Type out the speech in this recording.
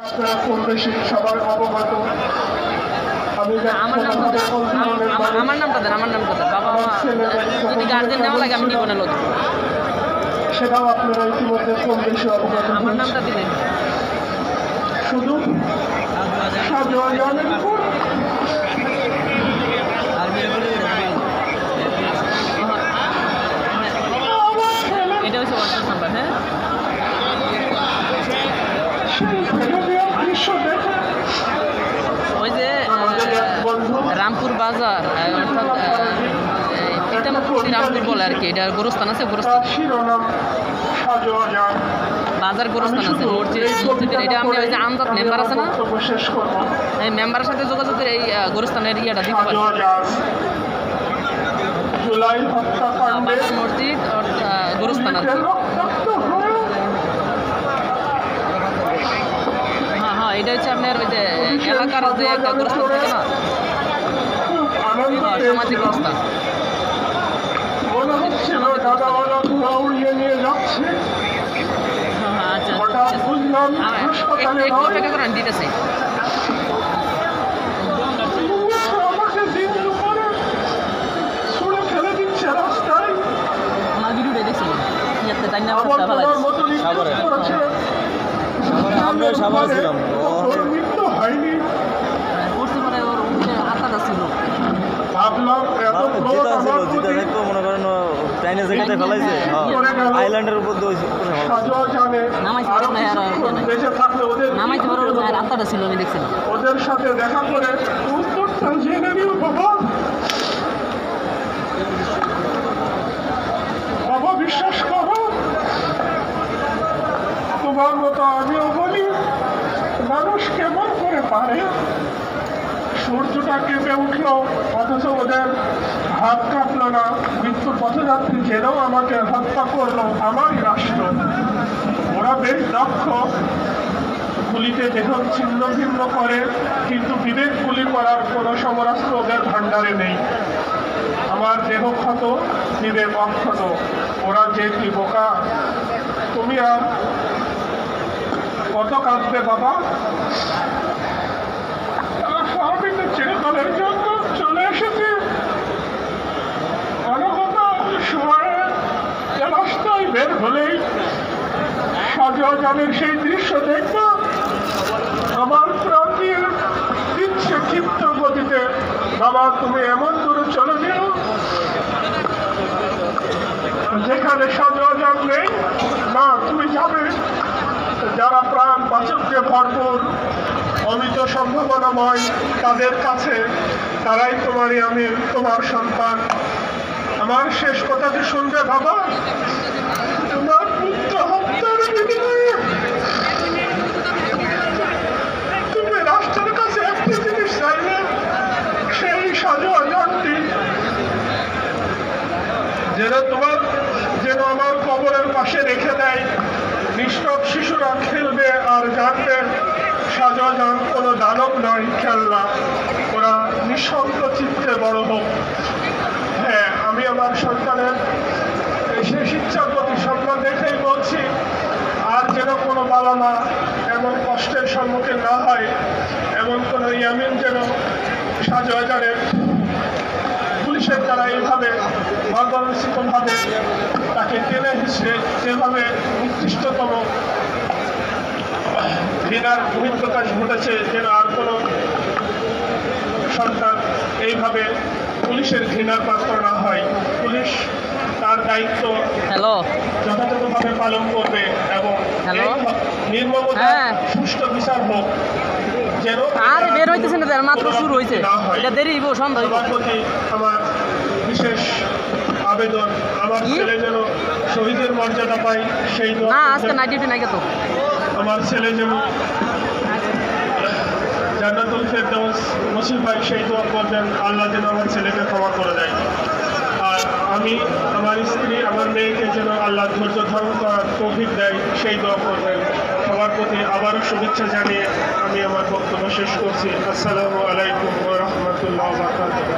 আপনারা কম বেশি সবার অবগত। আমার নামটা দেন, আমার নামটা দেন বাবা। যদি গার্জেন নেওয়া লাগে আমি নিব না লোক, সেটাও আপনারা ইতিমধ্যে কম বেশি অবগত। আমার নামটা দিলেন শুধু শাহজাহানের উপর এটা হচ্ছে হোয়াটসঅ্যাপ নাম্বার। হ্যাঁ, ওই যে রামপুর বাজার, অর্থাৎ রামপুর বলে আর কি, এটা গোরস্থান আছে, গোরস্থান বাজার গোরস্থান আছে, মসজিদের এটা আমি ওই যে আমজাদ মেম্বার আছে না, এই মেম্বারের সাথে যোগাযোগ করে এই গোরস্থানের ইয়েটা দিতে পারি। বাজার মসজিদ গোরস্থান আছে। হ্যাঁ হ্যাঁ, এটা হচ্ছে আপনার ওই যে এলাকার যে একটা গোরস্থান থাকে না, সামাজিক গোরস্থান। আচ্ছা অপেক্ষা করেন, দিতেছে। আমার ভিডিওটা দেখছিলেন তাই না? আত্মাটা ছিল মনে করেন চাইনিজ জায়গাতে ফেলাইছে আইল্যান্ডের উপর নামাইতে পারো, আত্মাটা ছিল, আমি দেখছিলাম। ওদের সাথে দেখা করে বাবা বিশ্বাস করো, তোমার মতো আমিও বলি মানুষ কেমন করে পারে। সূর্যটা কেঁপে উঠলো অথচ ওদের হাত কাঁপলো না। মৃত্যুর পথযাত্রী জেনেও আমাকে হত্যা করলো আমারই রাষ্ট্র। ওরা বেশ দক্ষ, গুলিতে দেহ ছিন্ন ভিন্ন করে, কিন্তু বিবেক গুলি করার কোনো সমরাস্ত্র ওদের ভাণ্ডারে নেই। আমার দেহ ক্ষত, বিবেক অক্ষত। ওরা যে কি বোকা। তুমি আর কত কাঁদবে বাবা? আমি তো চিরকালের জন্য চলে এসেছি। অনগত সময়ে রাস্তায় বের হলেই শাহজাহানের সেই দৃশ্য দেখব, আমার প্রাণ দিয়ে দিচ্ছে ক্ষিপ্ত গতিতে, বাবা তুমি এমন দূরে চলে যেও যেখানে শাহজাহান নেই। না, তুমি যাবে। যারা প্রাণ বাঁচককে ভরপুর, অমিত সম্ভাবনাময়, তাদের কাছে, তারাই তোমারই আমি, তোমার সন্তান। আমার শেষ কথাটি শুনবে বাবা। তোমার পুত্র হত্যার বিনিময়ে তুমি রাষ্ট্রের কাছে একটি জিনিস চাইবে, সেই শাহজাহানটি যেন আমার কবরের পাশে রেখে দেয়। নিষ্পাপ শিশুরা খেলবে আর জানবে শাহজাহান কোনো দানব নয়, খেলনা। ওরা নিঃসঙ্গ চিত্তে বড় হোক। হ্যাঁ, আমি আমার সন্তানের শেষ ইচ্ছার প্রতি সম্মান দেখেই বলছি, আর যেন কোনো বাবা মা এমন কষ্টের সম্মুখীন না হয়। এমন কোনো ইয়ামিন যেন শাহজাহানের পুলিশের দ্বারা এইভাবে অবস্থিতভাবে তাকে টেনে হিসেবে যেভাবে উৎকৃষ্টতম ঘৃণার বহিঃপ্রকাশ ঘটেছে, যেন আর কোনো সন্তান এইভাবে পুলিশের ঘৃণার পাত্র না হয়। পুলিশ তার দায়িত্ব যথাযথভাবে পালন করবে এবং নির্মমতা সুষ্ঠু বিচার হোক। যেন আর বের হইতেছে না, মাত্র শুরু হয়েছে, এটা দেরি হইব, সন্ধ্যা হইব। আমার বিশেষ আবেদন, আমার ছেলে যেন শহীদের মর্যাদা পায়, সেই না আজকে নাইট ডিউটি নাই তো। আমার ছেলে যেন জান্নাতুল ফেরদাউস নসিব ভাই, সেই দোয়া করবেন, আল্লাহ যেন আমার ছেলেকে ক্ষমা করে দেয়। আর আমি, আমার স্ত্রী, আমার মেয়েকে যেন আল্লাহ ধৈর্য ধারণ করার তৌফিক দেয়, সেই দোয়া করবেন। সবার প্রতি আবারও শুভেচ্ছা জানিয়ে আমি আমার বক্তব্য শেষ করছি। আসসালামু আলাইকুম ওয়া রাহমাতুল্লাহি ওয়া বারাকাতুহু।